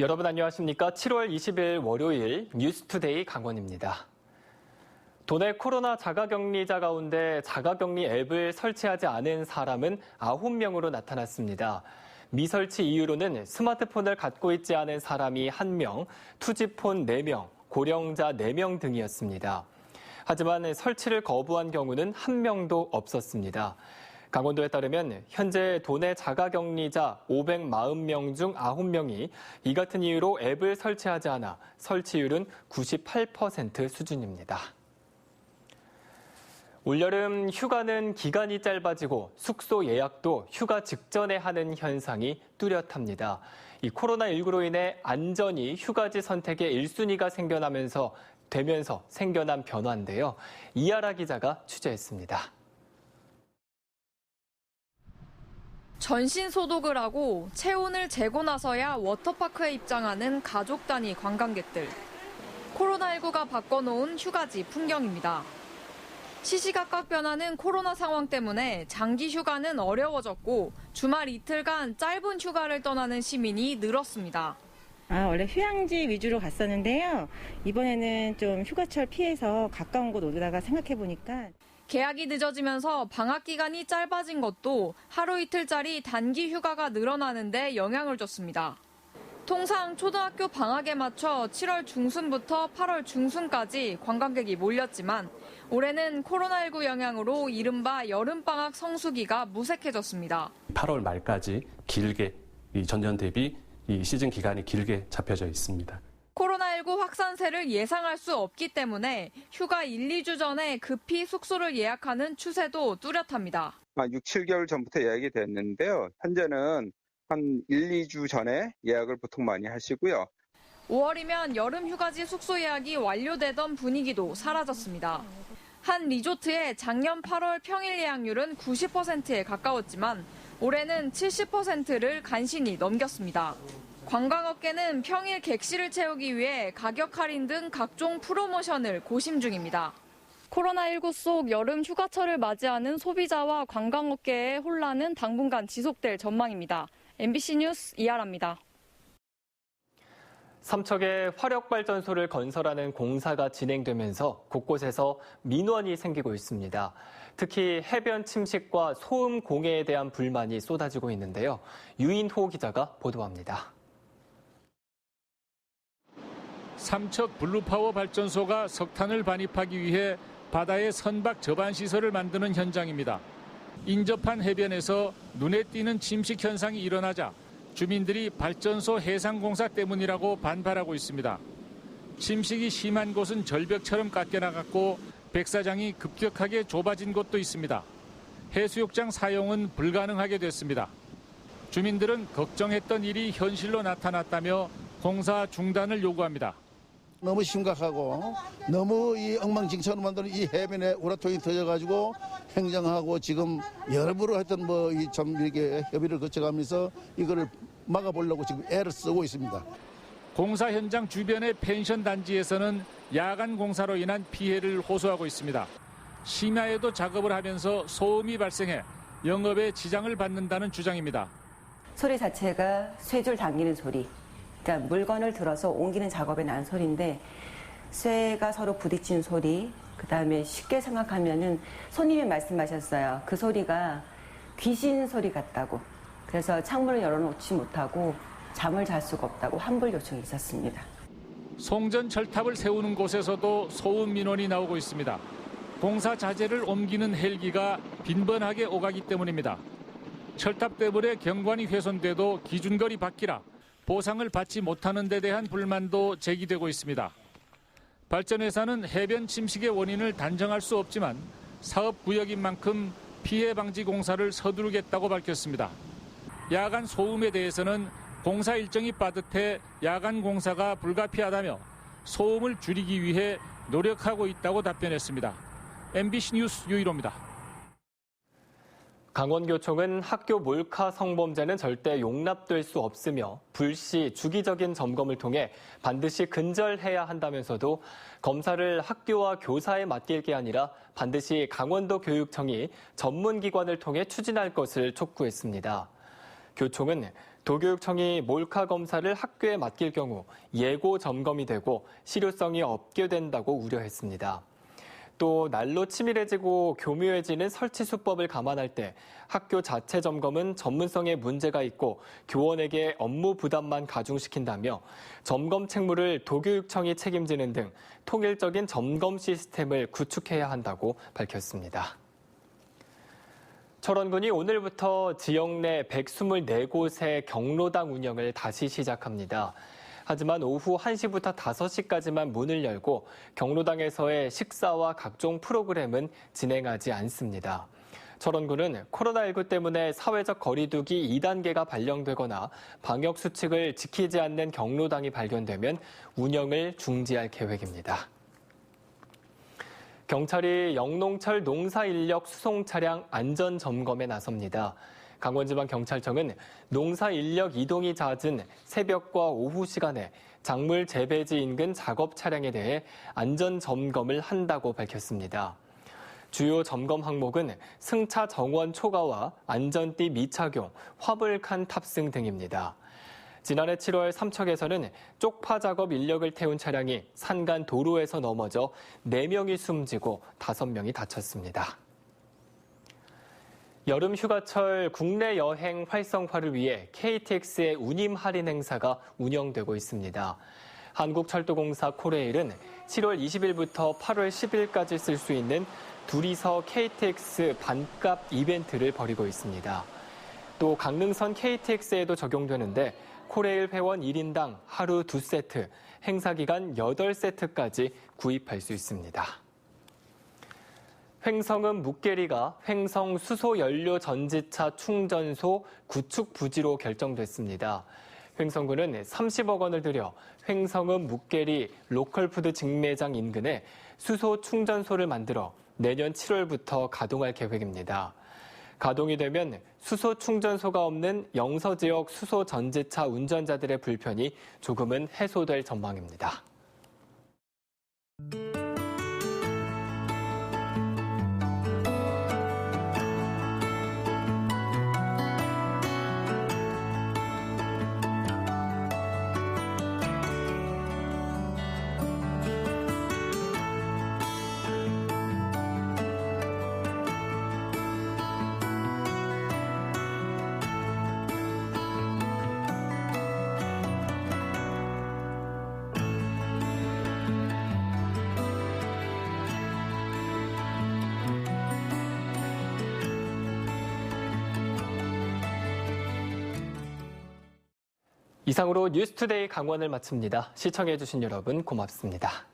여러분 안녕하십니까? 7월 20일 월요일 뉴스투데이 강원입니다. 도내 코로나 자가격리자 가운데 자가격리 앱을 설치하지 않은 사람은 9명으로 나타났습니다. 미설치 이유로는 스마트폰을 갖고 있지 않은 사람이 1명, 투지폰 4명, 고령자 4명 등이었습니다. 하지만 설치를 거부한 경우는 1명도 없었습니다. 강원도에 따르면 현재 도내 자가격리자 540명 중 9명이 이 같은 이유로 앱을 설치하지 않아 설치율은 98% 수준입니다. 올여름 휴가는 기간이 짧아지고 숙소 예약도 휴가 직전에 하는 현상이 뚜렷합니다. 이 코로나19로 인해 안전이 휴가지 선택의 1순위가 생겨나면서 생겨난 변화인데요. 이하라 기자가 취재했습니다. 전신 소독을 하고 체온을 재고 나서야 워터파크에 입장하는 가족 단위 관광객들. 코로나19가 바꿔놓은 휴가지 풍경입니다. 시시각각 변하는 코로나 상황 때문에 장기 휴가는 어려워졌고 주말 이틀간 짧은 휴가를 떠나는 시민이 늘었습니다. 원래 휴양지 위주로 갔었는데요. 이번에는 좀 휴가철 피해서 가까운 곳 오다가 생각해보니까 계약이 늦어지면서 방학 기간이 짧아진 것도 하루 이틀짜리 단기 휴가가 늘어나는데 영향을 줬습니다. 통상 초등학교 방학에 맞춰 7월 중순부터 8월 중순까지 관광객이 몰렸지만 올해는 코로나19 영향으로 이른바 여름방학 성수기가 무색해졌습니다. 8월 말까지 길게 이 전년 대비 이 시즌 기간이 길게 잡혀져 있습니다. 코로나19 확산세를 예상할 수 없기 때문에 휴가 1, 2주 전에 급히 숙소를 예약하는 추세도 뚜렷합니다. 6, 7개월 전부터 예약이 됐는데요. 현재는 한 1, 2주 전에 예약을 보통 많이 하시고요. 5월이면 여름 휴가지 숙소 예약이 완료되던 분위기도 사라졌습니다. 한 리조트의 작년 8월 평일 예약률은 90%에 가까웠지만 올해는 70%를 간신히 넘겼습니다. 관광업계는 평일 객실을 채우기 위해 가격 할인 등 각종 프로모션을 고심 중입니다. 코로나19 속 여름 휴가철을 맞이하는 소비자와 관광업계의 혼란은 당분간 지속될 전망입니다. MBC 뉴스 이하라입니다. 삼척에 화력발전소를 건설하는 공사가 진행되면서 곳곳에서 민원이 생기고 있습니다. 특히 해변 침식과 소음 공해에 대한 불만이 쏟아지고 있는데요. 유인호 기자가 보도합니다. 삼척 블루파워 발전소가 석탄을 반입하기 위해 바다에 선박 저반 시설을 만드는 현장입니다. 인접한 해변에서 눈에 띄는 침식 현상이 일어나자 주민들이 발전소 해상공사 때문이라고 반발하고 있습니다. 침식이 심한 곳은 절벽처럼 깎여나갔고 백사장이 급격하게 좁아진 곳도 있습니다. 해수욕장 사용은 불가능하게 됐습니다. 주민들은 걱정했던 일이 현실로 나타났다며 공사 중단을 요구합니다. 너무 심각하고 너무 이 엉망진창으로 만드는 이 해변에 우라통이 터져가지고 행정하고 지금 여러모로 하여튼 참 이렇게 협의를 거쳐가면서 이거를 막아보려고 지금 애를 쓰고 있습니다. 공사 현장 주변의 펜션 단지에서는 야간 공사로 인한 피해를 호소하고 있습니다. 심야에도 작업을 하면서 소음이 발생해 영업에 지장을 받는다는 주장입니다. 소리 자체가 쇠줄 당기는 소리. 그러니까 물건을 들어서 옮기는 작업에 난 소리인데 쇠가 서로 부딪힌 소리, 그다음에 쉽게 생각하면은 손님이 말씀하셨어요. 그 소리가 귀신 소리 같다고. 그래서 창문을 열어놓지 못하고 잠을 잘 수가 없다고 환불 요청이 있었습니다. 송전 철탑을 세우는 곳에서도 소음 민원이 나오고 있습니다. 공사 자재를 옮기는 헬기가 빈번하게 오가기 때문입니다. 철탑 때문에 경관이 훼손돼도 기준거리 밖이라 보상을 받지 못하는 데 대한 불만도 제기되고 있습니다. 발전회사는 해변 침식의 원인을 단정할 수 없지만 사업구역인 만큼 피해 방지 공사를 서두르겠다고 밝혔습니다. 야간 소음에 대해서는 공사 일정이 빠듯해 야간 공사가 불가피하다며 소음을 줄이기 위해 노력하고 있다고 답변했습니다. MBC 뉴스 유일호입니다. 강원교총은 학교 몰카 성범죄는 절대 용납될 수 없으며 불시 주기적인 점검을 통해 반드시 근절해야 한다면서도 검사를 학교와 교사에 맡길 게 아니라 반드시 강원도 교육청이 전문기관을 통해 추진할 것을 촉구했습니다. 교총은 도교육청이 몰카 검사를 학교에 맡길 경우 예고 점검이 되고 실효성이 없게 된다고 우려했습니다. 또 날로 치밀해지고 교묘해지는 설치 수법을 감안할 때 학교 자체 점검은 전문성에 문제가 있고 교원에게 업무 부담만 가중시킨다며 점검 책무를 도교육청이 책임지는 등 통일적인 점검 시스템을 구축해야 한다고 밝혔습니다. 철원군이 오늘부터 지역 내 124곳의 경로당 운영을 다시 시작합니다. 하지만 오후 1시부터 5시까지만 문을 열고 경로당에서의 식사와 각종 프로그램은 진행하지 않습니다. 철원군은 코로나19 때문에 사회적 거리두기 2단계가 발령되거나 방역수칙을 지키지 않는 경로당이 발견되면 운영을 중지할 계획입니다. 경찰이 영농철 농사인력 수송 차량 안전점검에 나섭니다. 강원지방경찰청은 농사인력 이동이 잦은 새벽과 오후 시간에 작물 재배지 인근 작업 차량에 대해 안전점검을 한다고 밝혔습니다. 주요 점검 항목은 승차 정원 초과와 안전띠 미착용, 화물칸 탑승 등입니다. 지난해 7월 삼척에서는 쪽파 작업 인력을 태운 차량이 산간 도로에서 넘어져 4명이 숨지고 5명이 다쳤습니다. 여름 휴가철 국내 여행 활성화를 위해 KTX의 운임 할인 행사가 운영되고 있습니다. 한국철도공사 코레일은 7월 20일부터 8월 10일까지 쓸 수 있는 둘이서 KTX 반값 이벤트를 벌이고 있습니다. 또 강릉선 KTX에도 적용되는데 코레일 회원 1인당 하루 2세트, 행사 기간 8세트까지 구입할 수 있습니다. 횡성은 묵계리가 횡성 수소연료 전지차 충전소 구축 부지로 결정됐습니다. 횡성군은 30억 원을 들여 횡성은 묵계리 로컬푸드 직매장 인근에 수소 충전소를 만들어 내년 7월부터 가동할 계획입니다. 가동이 되면 수소 충전소가 없는 영서 지역 수소 전지차 운전자들의 불편이 조금은 해소될 전망입니다. 이상으로 뉴스투데이 강원을 마칩니다. 시청해주신 여러분 고맙습니다.